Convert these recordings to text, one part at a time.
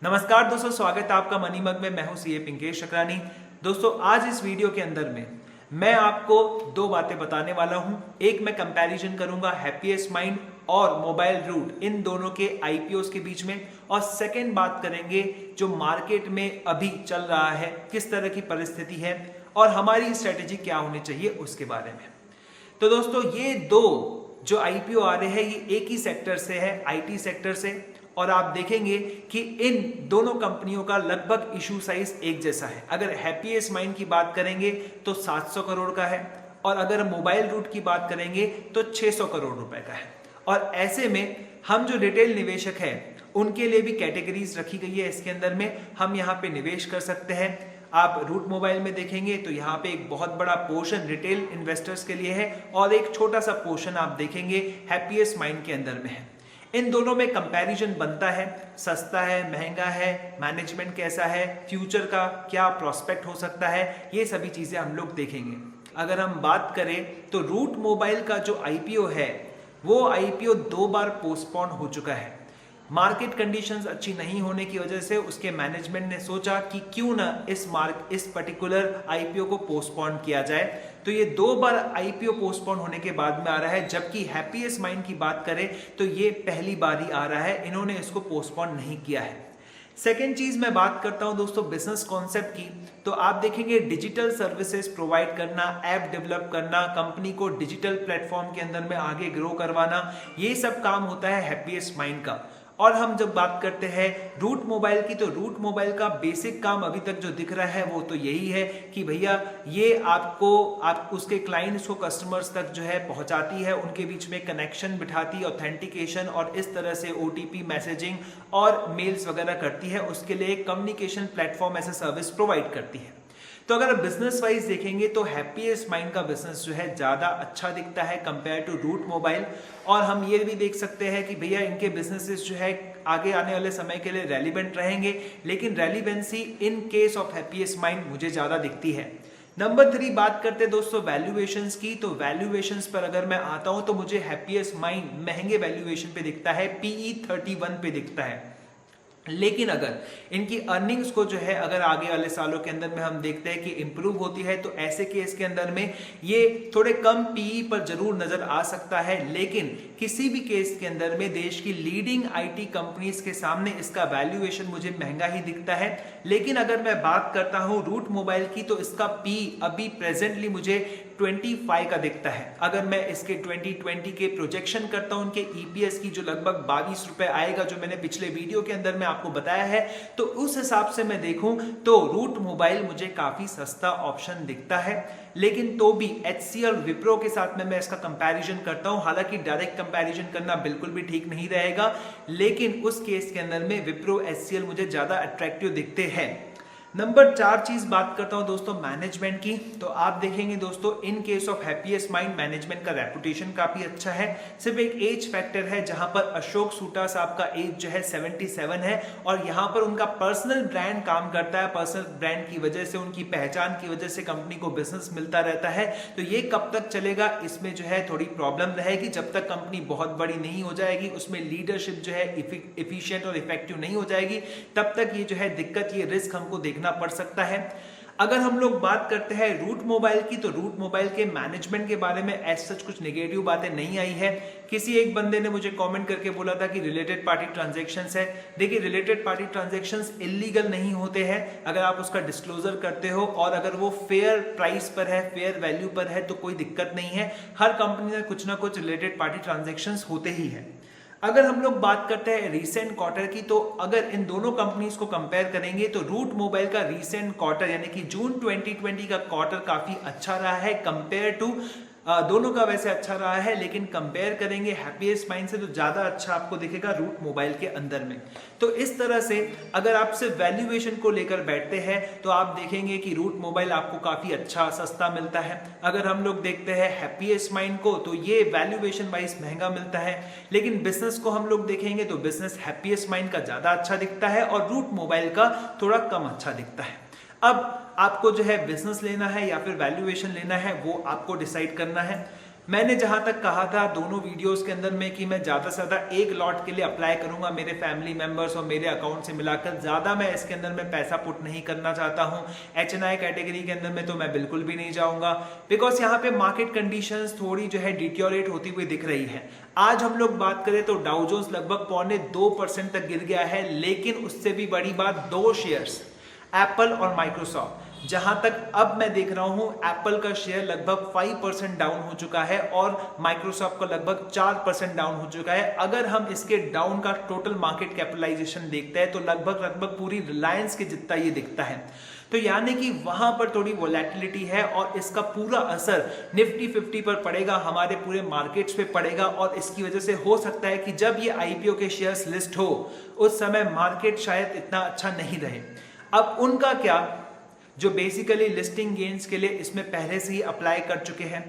नमस्कार दोस्तों, स्वागत है आपका मनी मग में। मैं हूं सीए पिंकेश चक्रानी। दोस्तों, आज इस वीडियो के अंदर में मैं आपको दो बातें बताने वाला हूं। एक, मैं कंपैरिजन करूंगा हैप्पीएस्ट माइंड और मोबाइल रूट, इन दोनों के आईपीओस के बीच में। और सेकंड बात करेंगे जो मार्केट में अभी चल रहा है, किस तरह की परिस्थिति है और हमारी स्ट्रेटेजी क्या होनी चाहिए उसके बारे में। तो दोस्तों, ये दो जो आईपीओ आ रहे हैं ये एक ही सेक्टर से है, आईटी सेक्टर से। और आप देखेंगे कि इन दोनों कंपनियों का लगभग इशू साइज एक जैसा है। अगर हैप्पीएस्ट माइंड की बात करेंगे तो 700 करोड़ का है और अगर मोबाइल रूट की बात करेंगे तो 600 करोड़ रुपए का है। और ऐसे में हम जो रिटेल निवेशक हैं उनके लिए भी कैटेगरीज रखी गई है। इसके अंदर में हम यहाँ पे निवेश कर सकते हैं। आप रूट मोबाइल में देखेंगे तो यहाँ पे एक बहुत बड़ा पोर्शन रिटेल इन्वेस्टर्स के लिए है और एक छोटा सा पोर्शन आप देखेंगे हैप्पीएस्ट माइंड के अंदर में है। इन दोनों में कंपैरिजन बनता है, सस्ता है, महंगा है, मैनेजमेंट कैसा है, फ्यूचर का क्या प्रोस्पेक्ट हो सकता है, ये सभी चीजें हम लोग देखेंगे। अगर हम बात करें तो रूट मोबाइल का जो आईपीओ है वो आईपीओ 2 बार पोस्टपोन हो चुका है। मार्केट कंडीशंस अच्छी नहीं होने की वजह से उसके मैनेजमेंट ने सोचा कि क्यों ना इस पर्टिकुलर आईपीओ को पोस्टपोन किया जाए। तो ये 2 बार आईपीओ पोस्टपोन होने के बाद में आ रहा है, जबकि हैप्पीएस्ट माइंड की बात करें तो ये पहली बार ही आ रहा है, इन्होंने इसको पोस्टपोन नहीं किया है। सेकेंड चीज मैं बात करता हूं दोस्तों बिजनेस कॉन्सेप्ट की, तो आप देखेंगे डिजिटल सर्विसेज प्रोवाइड करना, ऐप डेवलप करना, कंपनी को डिजिटल प्लेटफॉर्म के अंदर में आगे ग्रो करवाना, ये सब काम होता है हैप्पीएस्ट माइंड का। और हम जब बात करते हैं रूट मोबाइल की, तो रूट मोबाइल का बेसिक काम अभी तक जो दिख रहा है वो तो यही है कि भैया ये आप उसके क्लाइंट्स को कस्टमर्स तक जो है पहुंचाती है, उनके बीच में कनेक्शन बिठाती, ऑथेंटिकेशन और इस तरह से ओटीपी मैसेजिंग और मेल्स वगैरह करती है, उसके लिए एक कम्युनिकेशन प्लेटफॉर्म ऐसे सर्विस प्रोवाइड करती है। तो अगर बिजनेस वाइज देखेंगे तो हैप्पीएस्ट माइंड का बिजनेस जो है ज्यादा अच्छा दिखता है कंपेयर टू रूट मोबाइल। और हम ये भी देख सकते हैं कि भैया इनके बिजनेसेस जो है आगे आने वाले समय के लिए रेलिवेंट रहेंगे, लेकिन relevancy in case of happiest mind मुझे ज्यादा दिखती है। नंबर 3 बात करते हैं दोस्तों वैल्यूएशंस की, तो वैल्यूएशंस पर अगर मैं आता हूं तो मुझे हैप्पीएस्ट माइंड महंगे वैल्यूएशन पे दिखता है, पीई 31 पे दिखता है। लेकिन अगर इनकी अर्निंग्स को जो है अगर आगे वाले सालों के अंदर में हम देखते हैं कि इंप्रूव होती है तो ऐसे केस के अंदर में ये थोड़े कम पीई पर जरूर नजर आ सकता है। लेकिन किसी भी केस के अंदर में देश की लीडिंग आईटी कंपनीज के सामने इसका वैल्यूएशन मुझे महंगा ही दिखता है। लेकिन अगर मैं बात करता हूं रूट मोबाइल की तो इसका पी अभी प्रेजेंटली मुझे 25 का दिखता है। अगर मैं इसके 2020 के प्रोजेक्शन करता हूं उनके ईपीएस की जो लगभग 22 रुपए आएगा, जो मैंने पिछले वीडियो के अंदर में आपको बताया है, तो उस हिसाब से मैं देखूं तो रूट मोबाइल मुझे काफी सस्ता ऑप्शन दिखता है। लेकिन तो भी एचसीएल विप्रो के साथ में मैं इसका कंपैरिजन करता हूं, हालांकि डायरेक्ट कंपैरिजन करना बिल्कुल भी ठीक नहीं रहेगा, लेकिन उस केस के अंदर में विप्रो एचसीएल मुझे ज्यादा अट्रैक्टिव दिखते हैं। नंबर 4 चीज बात करता हूं दोस्तों मैनेजमेंट की, तो आप देखेंगे दोस्तों in case of happiest mind management का रेपुटेशन काफी अच्छा है। सिर्फ एक एज फैक्टर है जहां पर अशोक सूटा साहब का एज जो है 77 है और यहां पर उनका पर्सनल ब्रांड काम करता है। पर्सनल ब्रांड की वजह से, उनकी पहचान की वजह से कंपनी को बिजनेस मिलता रहता है। तो ये कब तक चलेगा, इसमें जो है थोड़ी प्रॉब्लम रहेगी। जब तक कंपनी बहुत बड़ी नहीं हो जाएगी, उसमें लीडरशिप जो है इफिशिएंट और इफेक्टिव नहीं हो जाएगी, तब तक ये जो है दिक्कत, ये रिस्क हमको देखना पड़ सकता है। अगर हम लोग बात करते हैं रूट मोबाइल की, तो रूट मोबाइल के मैनेजमेंट के बारे में ऐसा कुछ नेगेटिव बातें नहीं आई है। किसी एक बंदे ने मुझे कमेंट करके बोला था कि रिलेटेड पार्टी ट्रांजैक्शंस है। देखिए, रिलेटेड पार्टी ट्रांजैक्शंस इलीगल नहीं होते हैं अगर आप उसका डिस्क्लोजर करते हो और अगर वो फेयर प्राइस पर है, फेयर वैल्यू पर है, तो कोई दिक्कत नहीं है। हर कंपनी में कुछ ना कुछ रिलेटेड पार्टी ट्रांजैक्शंस होते ही है। अगर हम लोग बात करते हैं रीसेंट क्वार्टर की, तो अगर इन दोनों कंपनीज को कंपेयर करेंगे तो रूट मोबाइल का रीसेंट क्वार्टर यानी कि जून 2020 का क्वार्टर काफी अच्छा रहा है कंपेयर टू दोनों का वैसे अच्छा रहा है, लेकिन कंपेयर करेंगे हैप्पीएस्ट माइंड से तो ज्यादा अच्छा आपको दिखेगा रूट मोबाइल के अंदर में। तो इस तरह से अगर आप सिर्फ वैल्यूएशन को लेकर बैठते हैं तो आप देखेंगे कि रूट मोबाइल आपको काफी अच्छा सस्ता मिलता है। अगर हम लोग देखते हैं हैप्पीएस्ट माइंड को तो ये वैल्यूएशन वाइज महंगा मिलता है, लेकिन बिजनेस को हम लोग देखेंगे तो बिजनेस हैप्पीएस्ट माइंड का ज्यादा अच्छा दिखता है और रूट मोबाइल का थोड़ा कम अच्छा दिखता है। अब आपको जो है बिजनेस लेना है या फिर वैल्यूएशन लेना है वो आपको डिसाइड करना है। मैंने जहां तक कहा था दोनों वीडियोस के अंदर में कि मैं ज्यादा से ज्यादा एक लॉट के लिए अप्लाई करूंगा मेरे फैमिली मेंबर्स और मेरे अकाउंट से मिलाकर, ज्यादा मैं इसके अंदर में पैसा पुट नहीं करना चाहता हूं। HNI कैटेगरी के अंदर में तो मैं बिल्कुल भी नहीं जाऊंगा, बिकॉज यहाँ पे मार्केट कंडीशंस थोड़ी जो है डिटोरेट होती हुई दिख रही है। आज हम लोग बात करें तो डाउ जोन्स लगभग 0.25% तक गिर गया है, लेकिन उससे भी बड़ी बात दो शेयर्स एप्पल और माइक्रोसॉफ्ट, जहां तक अब मैं देख रहा हूं एप्पल का शेयर लगभग 5% डाउन हो चुका है और माइक्रोसॉफ्ट का लगभग 4% डाउन हो चुका है। अगर हम इसके डाउन का टोटल मार्केट कैपिटलाइजेशन देखते हैं तो लगभग पूरी रिलायंस के जितना ये दिखता है। तो यानी कि वहां पर थोड़ी वोलेटिलिटी है और इसका पूरा असर निफ्टी 50 पर पड़ेगा, हमारे पूरे मार्केट्स पे पड़ेगा। और इसकी वजह से हो सकता है कि जब ये IPO के शेयर्स लिस्ट हो उस समय मार्केट शायद इतना अच्छा नहीं रहे। अब उनका क्या, जो बेसिकली लिस्टिंग गेन्स के लिए इसमें पहले से ही अप्लाई कर चुके हैं,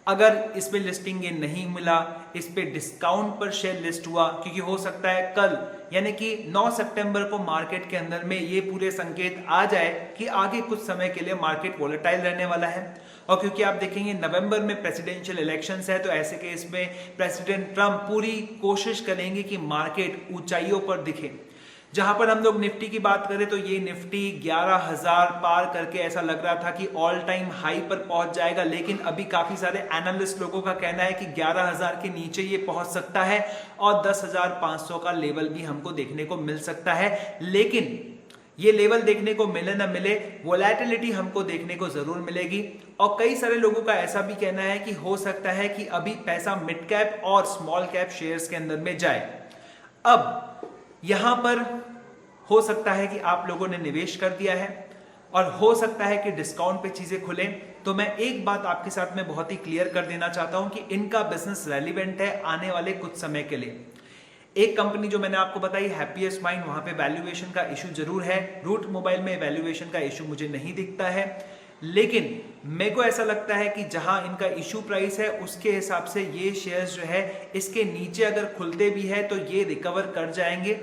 अगर इसमें लिस्टिंग गेन नहीं मिला, इस पे डिस्काउंट पर शेयर लिस्ट हुआ, क्योंकि हो सकता है कल यानी कि 9 सितंबर को मार्केट के अंदर में ये पूरे संकेत आ जाए कि आगे कुछ समय के लिए मार्केट वोलेटाइल रहने वाला है। और क्योंकि आप देखेंगे नवंबर में प्रेसिडेंशियल इलेक्शंस है, तो ऐसे केस में प्रेसिडेंट ट्रंप पूरी कोशिश करेंगे कि मार्केट ऊंचाइयों पर दिखे। जहां पर हम लोग निफ्टी की बात करें तो ये निफ्टी 11,000 पार करके ऐसा लग रहा था कि ऑल टाइम हाई पर पहुंच जाएगा, लेकिन अभी काफी सारे एनालिस्ट लोगों का कहना है कि 11,000 के नीचे ये पहुंच सकता है और 10,500 का लेवल भी हमको देखने को मिल सकता है। लेकिन ये लेवल देखने को मिले ना मिले, वोलेटिलिटी हमको देखने को जरूर मिलेगी। और कई सारे लोगों का ऐसा भी कहना है कि हो सकता है कि अभी पैसा मिड कैप और स्मॉल कैप शेयर्स के अंदर में जाए। अब यहां पर हो सकता है कि आप लोगों ने निवेश कर दिया है और हो सकता है कि डिस्काउंट पे चीजें खुले। तो मैं एक बात आपके साथ में बहुत ही क्लियर कर देना चाहता हूं कि इनका बिजनेस रेलिवेंट है आने वाले कुछ समय के लिए। एक कंपनी जो मैंने आपको बताई हैप्पीएस्ट माइंड, वहां पे वैल्यूएशन का इशू जरूर है। रूट मोबाइल में वैल्यूएशन का इशू मुझे नहीं दिखता है, लेकिन मेरे को ऐसा लगता है कि जहां इनका इशू प्राइस है उसके हिसाब से ये शेयर्स जो है इसके नीचे अगर खुलते भी है तो ये रिकवर कर जाएंगे।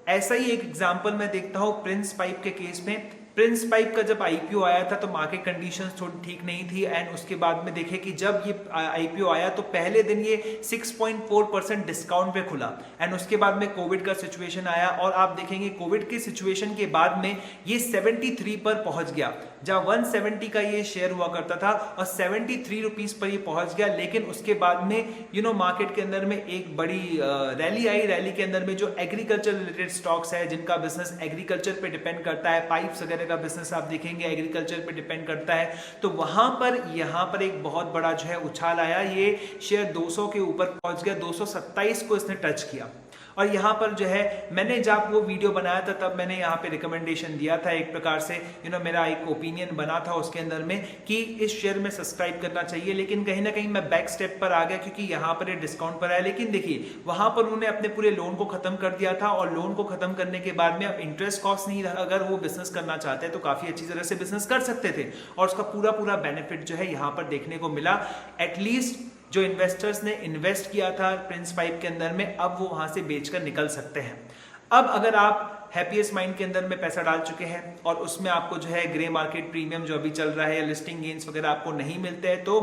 ऐसा ही एक एग्जांपल मैं देखता हूं प्रिंस पाइप के केस में। प्रिंस पाइप का जब IPO आया था तो मार्केट कंडीशंस थोड़ी ठीक नहीं थी, एंड उसके बाद में देखे कि जब ये IPO आया तो पहले दिन ये 6.4% डिस्काउंट पे खुला, एंड उसके बाद में कोविड का सिचुएशन आया और आप देखेंगे कोविड के सिचुएशन के बाद में ये 73 पर पहुंच गया, जहां 170 का ये शेयर हुआ करता था और 73 रुपीज पर ये पहुंच गया। लेकिन उसके बाद में मार्केट के अंदर में एक बड़ी रैली आई। रैली के अंदर में जो एग्रीकल्चर रिलेटेड स्टॉक्स है जिनका बिजनेस एग्रीकल्चर पे डिपेंड करता है, पाइप्स वगैरह का बिजनेस आप देखेंगे एग्रीकल्चर पे डिपेंड करता है, तो वहां पर यहां पर एक बहुत बड़ा जो है उछाल आया। ये शेयर 200 के ऊपर पहुंच गया, 227 को इसने टच किया। और यहाँ पर जो है मैंने जब वो वीडियो बनाया था तब मैंने यहाँ पे रिकमेंडेशन दिया था, एक प्रकार से मेरा एक ओपिनियन बना था उसके अंदर में कि इस शेयर में सब्सक्राइब करना चाहिए। लेकिन कहीं ना कहीं मैं बैक स्टेप पर आ गया क्योंकि यहाँ पर ये डिस्काउंट पर आया। लेकिन देखिए वहां पर उन्होंने अपने पूरे लोन को खत्म कर दिया था और लोन को खत्म करने के बाद में अब इंटरेस्ट कॉस्ट नहीं रहा। अगर वो बिजनेस करना चाहते हैं तो काफी अच्छी तरह से बिजनेस कर सकते थे और उसका पूरा बेनिफिट जो है यहाँ पर देखने को मिला। एटलीस्ट जो इन्वेस्टर्स ने इन्वेस्ट किया था प्रिंस पाइप के अंदर में, अब वो वहां से बेचकर निकल सकते हैं। अब अगर आप हैप्पीएस्ट माइंड के अंदर में पैसा डाल चुके हैं और उसमें आपको जो है ग्रे मार्केट प्रीमियम जो अभी चल रहा है या लिस्टिंग गेन्स वगैरह आपको नहीं मिलते हैं, तो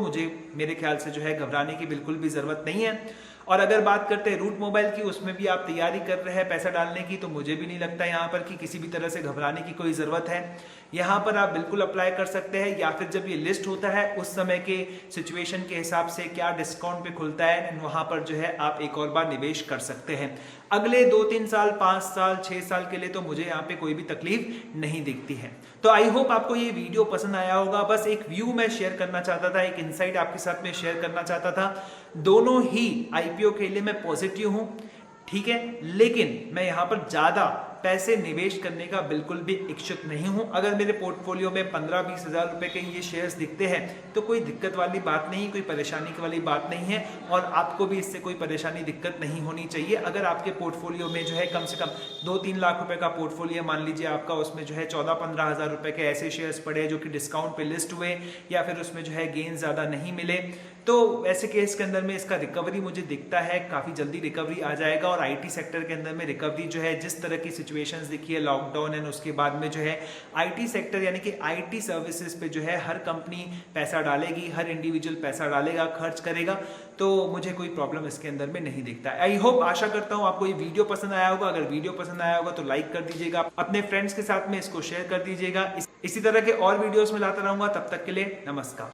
मेरे ख्याल से जो है घबराने की बिल्कुल भी जरूरत नहीं है। और अगर बात करते हैं रूट मोबाइल की, उसमें भी आप तैयारी कर रहे हैं पैसा डालने की, तो मुझे भी नहीं लगता यहाँ पर कि किसी भी तरह से घबराने की कोई जरूरत है। यहाँ पर आप बिल्कुल अप्लाई कर सकते हैं, या फिर जब ये लिस्ट होता है उस समय के सिचुएशन के हिसाब से क्या डिस्काउंट पे खुलता है, वहां पर जो है आप एक और बार निवेश कर सकते हैं। अगले 2-3 साल, 5 साल, 6 साल के लिए तो मुझे यहाँ पे कोई भी तकलीफ नहीं दिखती है। तो आई होप आपको ये वीडियो पसंद आया होगा। बस एक व्यू मैं शेयर करना चाहता था, एक इनसाइट आपके साथ में शेयर करना चाहता था। दोनों ही IPO के लिए मैं पॉजिटिव हूं, ठीक है, लेकिन मैं यहां पर ज्यादा पैसे निवेश करने का बिल्कुल भी इच्छुक नहीं हूं। अगर मेरे पोर्टफोलियो में 15-20 हजार रुपए के ये शेयर्स दिखते हैं तो कोई दिक्कत वाली बात नहीं, कोई परेशानी वाली बात नहीं है, और आपको भी इससे कोई परेशानी दिक्कत नहीं होनी चाहिए। अगर आपके पोर्टफोलियो में जो है कम से कम 2-3 लाख रुपए का पोर्टफोलियो मान लीजिए आपका, उसमें जो है 14-15 हजार रुपए के ऐसे शेयर्स पड़े जो कि डिस्काउंट पे लिस्ट हुए या फिर उसमें जो है गेन ज्यादा नहीं मिले, तो ऐसे केस के अंदर में इसका रिकवरी मुझे दिखता है काफ़ी जल्दी रिकवरी आ जाएगा। और आईटी सेक्टर के अंदर में रिकवरी जो है, जिस तरह की सिचुएशंस दिखी है लॉकडाउन एंड उसके बाद में जो है आईटी सेक्टर यानी कि आईटी सर्विसेज पे जो है हर कंपनी पैसा डालेगी, हर इंडिविजुअल पैसा डालेगा, खर्च करेगा, तो मुझे कोई प्रॉब्लम इसके अंदर में नहीं दिखता है। आई होप, आशा करता हूँ आपको ये वीडियो पसंद आया होगा। अगर वीडियो पसंद आया होगा तो लाइक कर दीजिएगा, अपने फ्रेंड्स के साथ में इसको शेयर कर दीजिएगा। इसी तरह के और वीडियोस में लाता रहूंगा। तब तक के लिए नमस्कार।